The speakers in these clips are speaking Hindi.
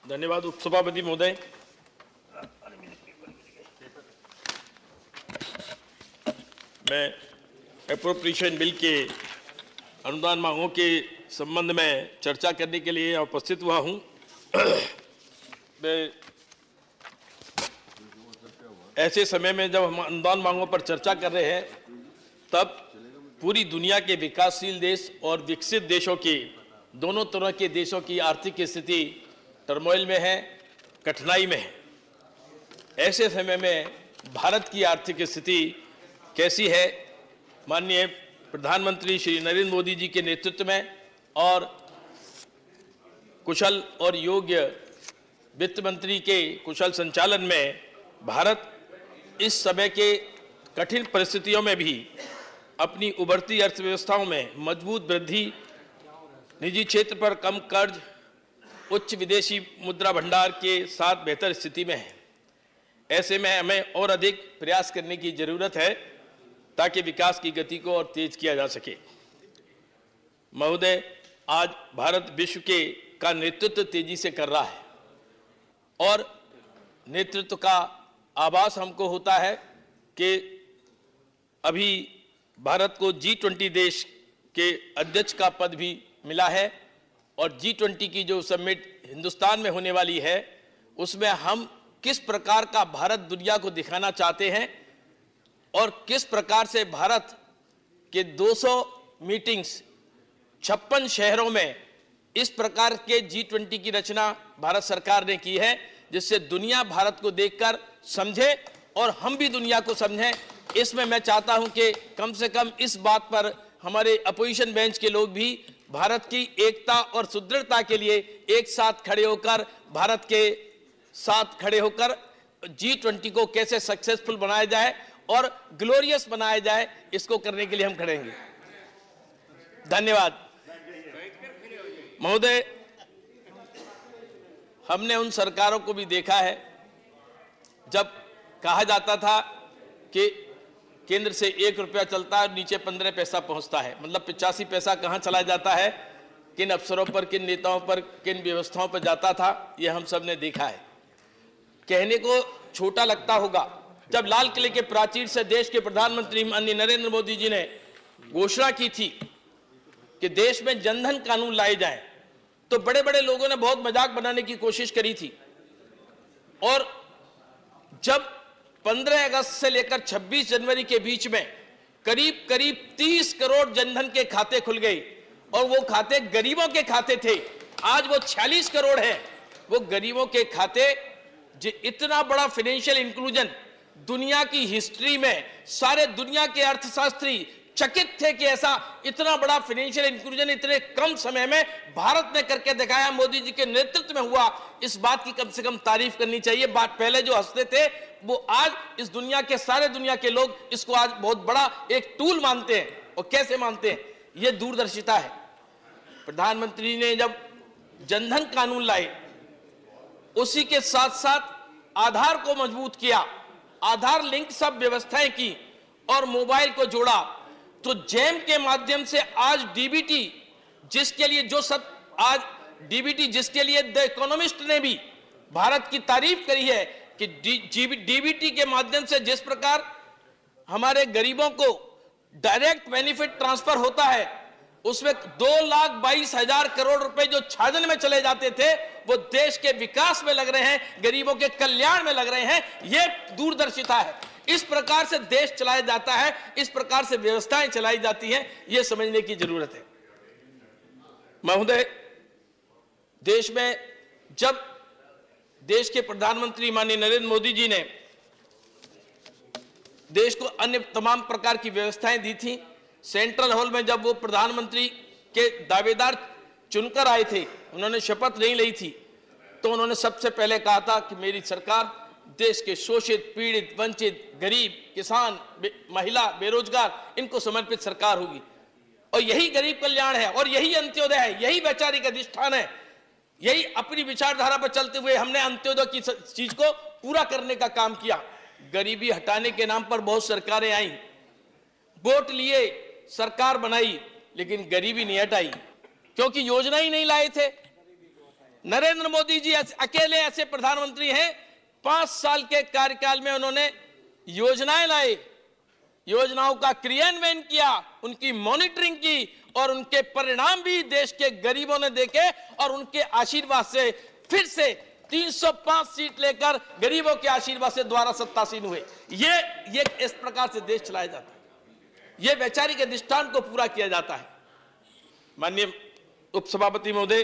धन्यवाद उपसभापति महोदय। मैं एप्रोप्रिएशन बिल के अनुदान मांगों के संबंध में चर्चा करने के लिए उपस्थित हुआ हूं। मैं ऐसे समय में जब हम अनुदान मांगों पर चर्चा कर रहे हैं, तब पूरी दुनिया के विकासशील देश और विकसित देशों की, दोनों तरह के देशों की आर्थिक स्थिति टर्मोइल में है, कठिनाई में है। ऐसे समय में भारत की आर्थिक स्थिति कैसी है? माननीय प्रधानमंत्री श्री नरेंद्र मोदी जी के नेतृत्व में और कुशल और योग्य वित्त मंत्री के कुशल संचालन में भारत इस समय के कठिन परिस्थितियों में भी अपनी उभरती अर्थव्यवस्थाओं में मजबूत वृद्धि, निजी क्षेत्र पर कम कर्ज, उच्च विदेशी मुद्रा भंडार के साथ बेहतर स्थिति में है। ऐसे में हमें और अधिक प्रयास करने की जरूरत है ताकि विकास की गति को और तेज किया जा सके। महोदय, आज भारत विश्व का नेतृत्व तेजी से कर रहा है और नेतृत्व का आभास हमको होता है कि अभी भारत को G20 देश के अध्यक्ष का पद भी मिला है और G20 की जो समिट हिंदुस्तान में होने वाली है, उसमें हम किस प्रकार का भारत दुनिया को दिखाना चाहते हैं और किस प्रकार से भारत के 200 मीटिंग्स 56 शहरों में इस प्रकार के G20 की रचना भारत सरकार ने की है, जिससे दुनिया भारत को देखकर समझे और हम भी दुनिया को समझें। इसमें मैं चाहता हूं कि कम से कम इस बात पर हमारे अपोजिशन बेंच के लोग भी भारत की एकता और सुदृढ़ता के लिए एक साथ खड़े होकर, भारत के साथ खड़े होकर G20 को कैसे सक्सेसफुल बनाया जाए और ग्लोरियस बनाया जाए, इसको करने के लिए हम खड़ेंगे। धन्यवाद महोदय। हमने उन सरकारों को भी देखा है जब कहा जाता था कि केंद्र से 1 रुपया चलता है, नीचे 15 पैसा पहुंचता है, मतलब 85 पैसा कहां चला जाता है, किन अफसरों पर, किन नेताओं पर, किन व्यवस्थाओं पर जाता था, यह हम सब ने देखा है। कहने को छोटा लगता होगा, जब लाल किले के प्राचीर से देश के प्रधानमंत्री माननीय नरेंद्र मोदी जी ने घोषणा की थी कि देश में जनधन कानून लाए जाएं, तो बड़े बड़े लोगों ने बहुत मजाक बनाने की कोशिश करी थी। और जब 15 अगस्त से लेकर 26 जनवरी के बीच में करीब करीब 30 करोड़ जनधन के खाते खुल गए और वो खाते गरीबों के खाते थे, आज वो 46 करोड़ है। वो गरीबों के खाते, जो इतना बड़ा फाइनेंशियल इंक्लूजन दुनिया की हिस्ट्री में सारे दुनिया के अर्थशास्त्री चकित थे कि ऐसा इतना बड़ा फाइनेंशियल इंक्लूजन इतने कम समय में भारत ने करके दिखाया, मोदी जी के नेतृत्व में हुआ। इस बात की कम से कम तारीफ करनी चाहिए। बात पहले जो हंसते थे, वो आज इस दुनिया के सारे दुनिया के लोग इसको आज बहुत बड़ा एक टूल मानते हैं। और कैसे मानते हैं? ये दूरदर्शिता है। प्रधानमंत्री ने जब जनधन कानून लाए, उसी के साथ साथ आधार को मजबूत किया, आधार लिंक सब व्यवस्थाएं की और मोबाइल को जोड़ा, तो जेम के माध्यम से आज डीबीटी, जिसके लिए जो सब आज डीबीटी, जिसके लिए द इकोनॉमिस्ट ने भी भारत की तारीफ करी है कि डीबीटी के माध्यम से जिस प्रकार हमारे गरीबों को डायरेक्ट बेनिफिट ट्रांसफर होता है, उसमें 2,22,000 करोड़ रुपए जो छाजन में चले जाते थे, वो देश के विकास में लग रहे हैं, गरीबों के कल्याण में लग रहे हैं। ये दूरदर्शिता है। इस प्रकार से देश चलाया जाता है, इस प्रकार से व्यवस्थाएं चलाई जाती हैं, यह समझने की जरूरत है। महोदय, देश में जब देश के प्रधानमंत्री माननीय नरेंद्र मोदी जी ने देश को अन्य तमाम प्रकार की व्यवस्थाएं दी थी, सेंट्रल हॉल में जब वो प्रधानमंत्री के दावेदार चुनकर आए थे, उन्होंने शपथ नहीं ली थी, तो उन्होंने सबसे पहले कहा था कि मेरी सरकार देश के शोषित, पीड़ित, वंचित, गरीब, किसान, महिला, बेरोजगार, इनको समर्पित सरकार होगी। और यही गरीब कल्याण है और यही अंत्योदय है, यही वैचारिक अधिष्ठान है। यही अपनी विचारधारा पर चलते हुए हमने अंत्योदय की चीज को पूरा करने का काम किया। गरीबी हटाने के नाम पर बहुत सरकारें आई, वोट लिए, सरकार बनाई, लेकिन गरीबी नहीं हटाई, क्योंकि योजना ही नहीं लाए थे। नरेंद्र मोदी जी अकेले ऐसे प्रधानमंत्री हैं, 5 साल के कार्यकाल में उन्होंने योजनाएं लाई, योजनाओं का क्रियान्वयन किया, उनकी मॉनिटरिंग की और उनके परिणाम भी देश के गरीबों ने देखे और उनके आशीर्वाद से फिर से 305 सीट लेकर गरीबों के आशीर्वाद से दोबारा सत्तासीन हुए। ये इस प्रकार से देश चलाया जाता है, ये वैचारिक अधिष्ठान को पूरा किया जाता है। माननीय उपसभापति महोदय,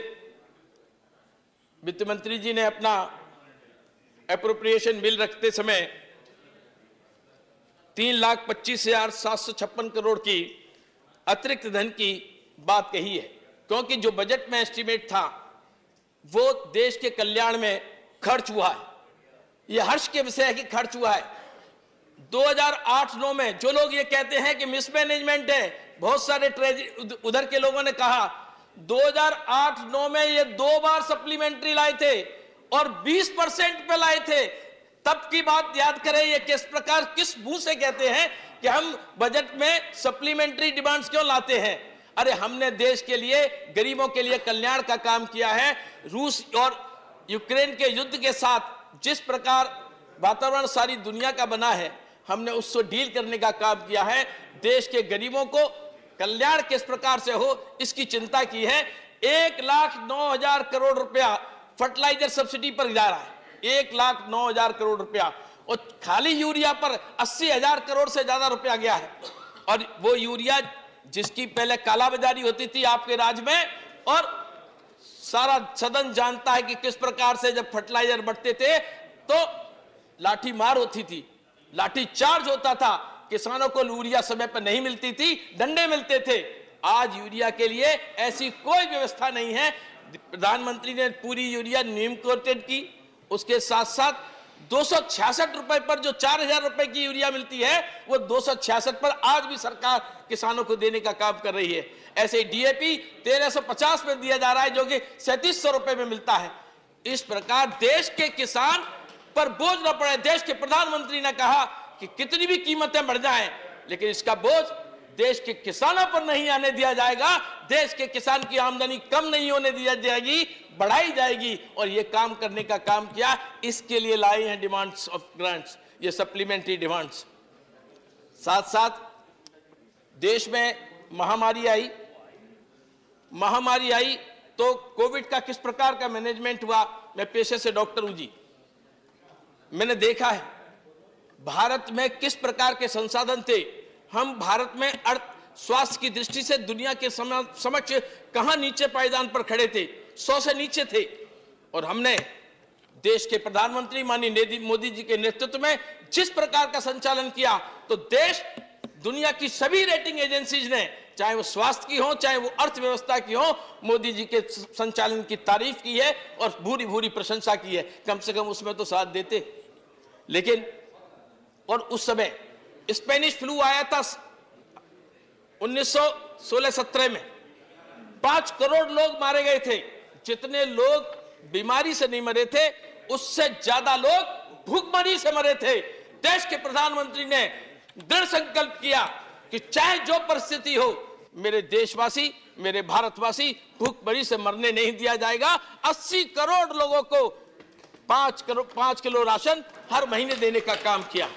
वित्त मंत्री जी ने अपना एप्रोप्रिएशन बिल रखते समय 3,25,756 करोड़ की अतिरिक्त धन की बात कही है, क्योंकि जो बजट में एस्टीमेट था वो देश के कल्याण में खर्च हुआ है। यह हर्ष के विषय है कि खर्च हुआ है। 2008-9 में जो लोग ये कहते हैं कि मिसमैनेजमेंट है, बहुत सारे उधर के लोगों ने कहा 2008-9 में ये 2 बार सप्लीमेंट्री लाए थे और 20% पे लाए थे। तब की बात याद करें, ये किस प्रकार किस मुंह से कहते हैं कि हम बजट में सप्लीमेंट्री डिमांड्स क्यों लाते हैं। अरे हमने देश के लिए, गरीबों के लिए कल्याण का काम किया है। रूस और यूक्रेन के युद्ध के साथ जिस प्रकार वातावरण सारी दुनिया का बना है, हमने उससे डील करने का काम किया है। देश के गरीबों को कल्याण किस प्रकार से हो, इसकी चिंता की है। 1,09,000 करोड़ रुपया फर्टिलाइजर सब्सिडी पर जा रहा है, 1,09,000 करोड़ रुपया, और खाली यूरिया पर 80,000 करोड़ से ज्यादा रुपया गया है। और वो यूरिया जिसकी पहले कालाबाजारी होती थी आपके राज में, और सारा सदन जानता है कि किस प्रकार से जब फर्टिलाइजर बढ़ते थे तो लाठी मार होती थी, लाठी चार्ज होता था, किसानों को यूरिया समय पर नहीं मिलती थी, डंडे मिलते थे। आज यूरिया के लिए ऐसी कोई व्यवस्था नहीं है। प्रधानमंत्री ने पूरी यूरिया नीम कोटेड की, उसके साथ साथ 266 रुपए पर जो 4,000 रुपए की यूरिया मिलती है, वो 266 पर आज भी सरकार किसानों को देने का काम कर रही है। ऐसे ही डीएपी 1350 में दिया जा रहा है, जो कि 3700 रुपए में मिलता है। इस प्रकार देश के किसान पर बोझ न पड़े। देश के प्रधानमंत्री ने कहा कि कितनी भी कीमतें बढ़ जाएं, लेकिन इसका बोझ देश के किसानों पर नहीं आने दिया जाएगा। देश के किसान की आमदनी कम नहीं होने दिया जाएगी, बढ़ाई जाएगी। और ये काम करने का काम किया, इसके लिए लाए हैं डिमांड्स ऑफ ग्रांट्स, ये सप्लीमेंट्री डिमांड्स। साथ साथ देश में महामारी आई तो कोविड का किस प्रकार का मैनेजमेंट हुआ। मैं पेशे से डॉक्टर हूं जी, मैंने देखा है भारत में किस प्रकार के संसाधन थे। हम भारत में स्वास्थ्य की दृष्टि से दुनिया के समक्ष कहां नीचे पायदान पर खड़े थे, 100 से नीचे थे। और हमने देश के प्रधानमंत्री माननीय मोदी जी के नेतृत्व में जिस प्रकार का संचालन किया, तो देश दुनिया की सभी रेटिंग एजेंसीज ने, चाहे वो स्वास्थ्य की हो, चाहे वो अर्थव्यवस्था की हो, मोदी जी के संचालन की तारीफ की है और भूरी भूरी प्रशंसा की है। कम से कम उसमें तो साथ देते। लेकिन और उस समय स्पेनिश फ्लू आया था 1916-17 में, 5 करोड़ लोग मारे गए थे। जितने लोग बीमारी से नहीं मरे थे, उससे ज्यादा लोग भूखमरी से मरे थे। देश के प्रधानमंत्री ने दृढ़ संकल्प किया कि चाहे जो परिस्थिति हो, मेरे देशवासी, मेरे भारतवासी भूखमरी से मरने नहीं दिया जाएगा। 80 करोड़ लोगों को 5 किलो राशन हर महीने देने का काम किया।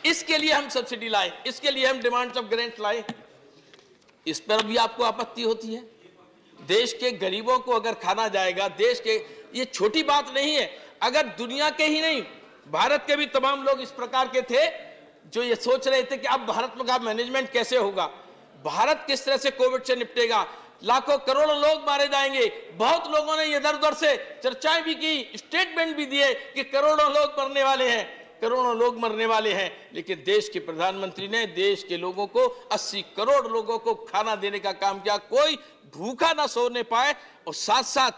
इसके लिए हम सब्सिडी लाए, इसके लिए हम डिमांड्स ऑफ ग्रांट लाए। इस पर भी आपको आपत्ति होती है। देश के गरीबों को अगर खाना जाएगा, देश के, ये छोटी बात नहीं है। अगर दुनिया के ही नहीं, भारत के भी तमाम लोग इस प्रकार के थे जो ये सोच रहे थे कि अब भारत का मैनेजमेंट कैसे होगा, भारत किस तरह से कोविड से निपटेगा, लाखों करोड़ों लोग मारे जाएंगे। बहुत लोगों ने इधर उधर से चर्चाएं भी की, स्टेटमेंट भी दिए कि करोड़ों लोग मरने वाले हैं, करोड़ों लोग मरने वाले हैं। लेकिन देश के प्रधानमंत्री ने देश के लोगों को, 80 करोड़ लोगों को खाना देने का काम किया, कोई भूखा ना सोने पाए। और साथ साथ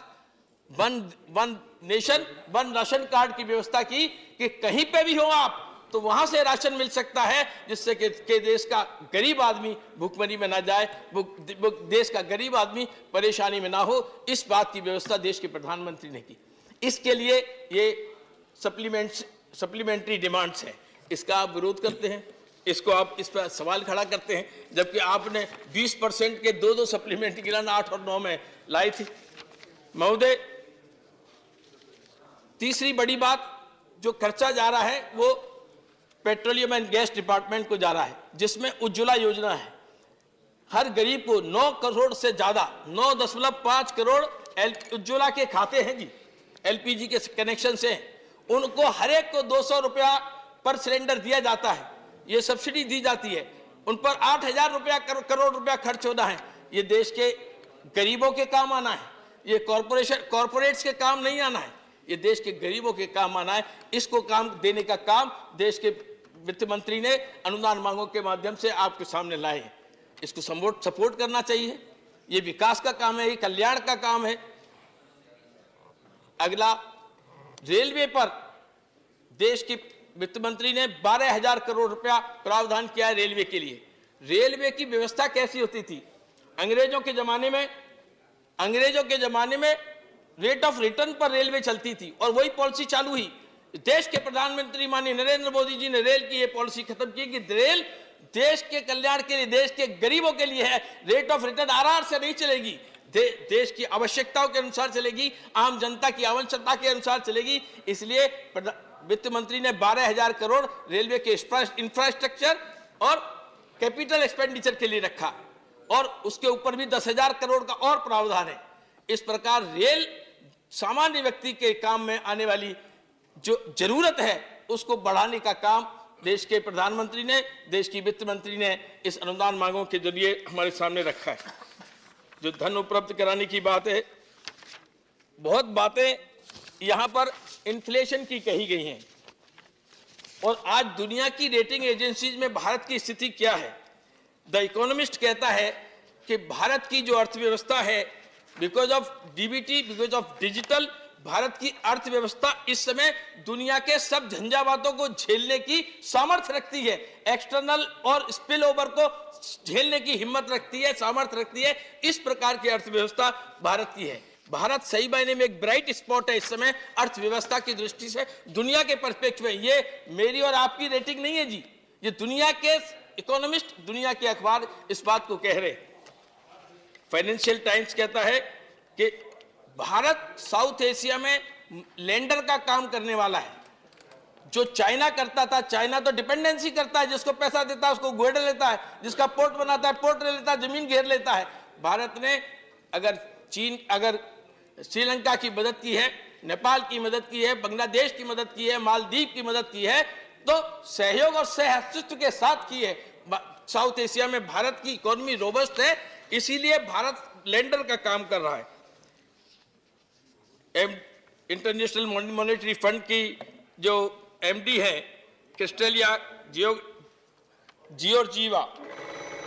one nation one ration card की व्यवस्था की कि कहीं पे भी हो आप तो वहां से राशन मिल सकता है, जिससे कि देश का गरीब आदमी भूखमरी में ना जाए, देश का गरीब आदमी परेशानी में ना हो। इस बात की व्यवस्था देश के प्रधानमंत्री ने की। इसके लिए ये सप्लीमेंट्री डिमांड्स है, इसका आप विरोध करते हैं, इसको आप इस पर सवाल खड़ा करते हैं, जबकि आपने 20% के 2 सप्लीमेंट्री गिलान 8 और 9 में लाई थी। महोदय, तीसरी बड़ी बात, जो खर्चा जा रहा है वो पेट्रोलियम एंड गैस डिपार्टमेंट को जा रहा है, जिसमें उज्ज्वला योजना है। हर गरीब को 9 करोड़ से ज्यादा 9.5 करोड़ उज्ज्वला के खाते हैं जी, एलपीजी के कनेक्शन से, उनको हर एक को 200 रुपया पर सिलेंडर दिया जाता है, ये सब्सिडी दी जाती है। उन पर 8,000 रुपया करोड़ रुपया खर्च होना है। ये देश के गरीबों के काम आना है, ये कॉरपोरेट्स के काम नहीं आना है, ये देश के गरीबों के काम आना है। इसको काम देने का काम देश के वित्त मंत्री ने अनुदान मांगों के माध्यम से आपके सामने लाए हैं। इसको सपोर्ट करना चाहिए। ये विकास का काम है, ये कल्याण का काम है। अगला, रेलवे पर देश की वित्त मंत्री ने 12,000 करोड़ रुपया प्रावधान किया है रेलवे के लिए। रेलवे की व्यवस्था कैसी होती थी? अंग्रेजों के जमाने में रेट ऑफ रिटर्न पर रेलवे चलती थी और वही पॉलिसी चालू हुई। देश के प्रधानमंत्री माननीय नरेंद्र मोदी जी ने रेल की ये पॉलिसी खत्म की कि रेल देश के कल्याण के लिए, देश के गरीबों के लिए है। रेट ऑफ रिटर्न आरआर से नहीं चलेगी, देश की आवश्यकताओं के अनुसार चलेगी, आम जनता की आवश्यकता के अनुसार चलेगी। इसलिए वित्त मंत्री ने 12,000 करोड़ रेलवे के इंफ्रास्ट्रक्चर और कैपिटल एक्सपेंडिचर के लिए रखा और उसके ऊपर भी 10,000 करोड़ का और प्रावधान है। इस प्रकार रेल सामान्य व्यक्ति के काम में आने वाली जो जरूरत है उसको बढ़ाने का काम देश के प्रधानमंत्री ने, देश की वित्त मंत्री ने इस अनुदान मांगों के जरिए हमारे सामने रखा है। जो धन उपलब्ध कराने की बात है, बहुत बातें यहां पर इन्फ्लेशन की कही गई हैं और आज दुनिया की रेटिंग एजेंसीज में भारत की स्थिति क्या है। द इकोनॉमिस्ट कहता है कि भारत की जो अर्थव्यवस्था है, because of DBT, because of digital, Bharat की अर्थव्यवस्था इस समय दुनिया के सब झंझावातों को झेलने की सामर्थ्य रखती है, एक्सटर्नल और स्पिल ओवर को झेलने की हिम्मत रखती है, सामर्थ्य रखती है। इस प्रकार की अर्थव्यवस्था भारत की है। भारत सही मायने में एक ब्राइट स्पॉट है इस समय अर्थव्यवस्था की दृष्टि से, दुनिया के पर्सपेक्टिव में। ये मेरी और आपकी रेटिंग नहीं है जी, ये दुनिया के इकोनॉमिस्ट, दुनिया के अखबार इस बात को कह रहे। फाइनेंशियल टाइम्स कहता है कि भारत साउथ एशिया में लेंडर का काम करने वाला है। जो चाइना करता था, चाइना तो डिपेंडेंसी करता है, जिसको पैसा देता है उसको गोड़ लेता है, जिसका पोर्ट बनाता है पोर्ट ले लेता है, जमीन घेर लेता है। भारत ने अगर श्रीलंका की मदद की है, नेपाल की मदद की है, बांग्लादेश की मदद की है, मालदीव की मदद की है, तो सहयोग और सहअस्तित्व के साथ की है। साउथ एशिया में भारत की इकोनॉमी रोबस्ट है, इसीलिए भारत लेंडर का काम कर रहा है। इंटरनेशनल मॉनेटरी फंड की जो एमडी है क्रिस्टेलिया जियोर्जीवा,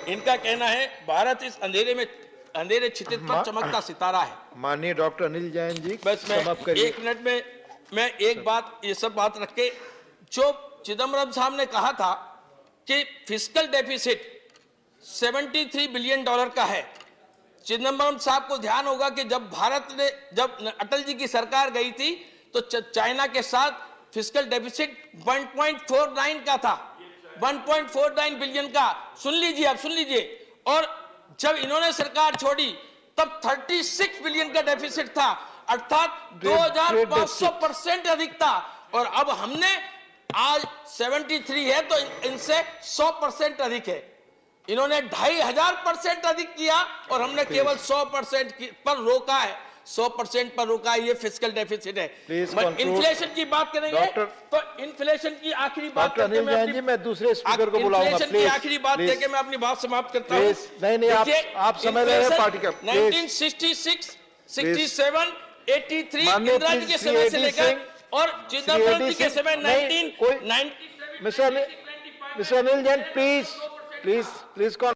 इनका कहना है भारत इस अंधेरे छितिर पर चमकता सितारा है। माननीय डॉक्टर अनिल जैन जी, बस मैं 1 मिनट में मैं एक बात, ये सब बात रख के, जो चिदम्बरम साहब ने कहा था कि फिस्कल डेफिसिट 73 बिलियन डॉलर का है। चिदम्बरम साहब को ध्यान होगा कि जब अटल जी की सरकार गई थी तो चाइना के साथ फिस्कल डेफिसिट 1.49 का था, 1.49 बिलियन का। सुन लीजिए, आप सुन लीजिए। और जब इन्होंने सरकार छोड़ी तब 36 बिलियन का डेफिसिट था, अर्थात 2500% अधिक था। और अब हमने आज 73 है तो इनसे 100% अधिक है। इन्होंने 2500% अधिक किया और हमने केवल 100% पर रोका है, 100% पर रोका है। ये फिस्कल डेफिसिट है। इन्फ्लेशन की बात करेंगे तो इन्फ्लेशन की आखिरी बात करके मैं दूसरे स्पीकर को बुलाऊंगा। इन्फ्लेशन की आखिरी बात करके मैं अपनी बात समाप्त करता हूं। नहीं, आप समय ले रहे हैं पार्टी का। 1966, 67, 83 इंदिरा जी के समय से लेकर और चिदम्बरम जी के समय 1997। Mister Anil Jain, please call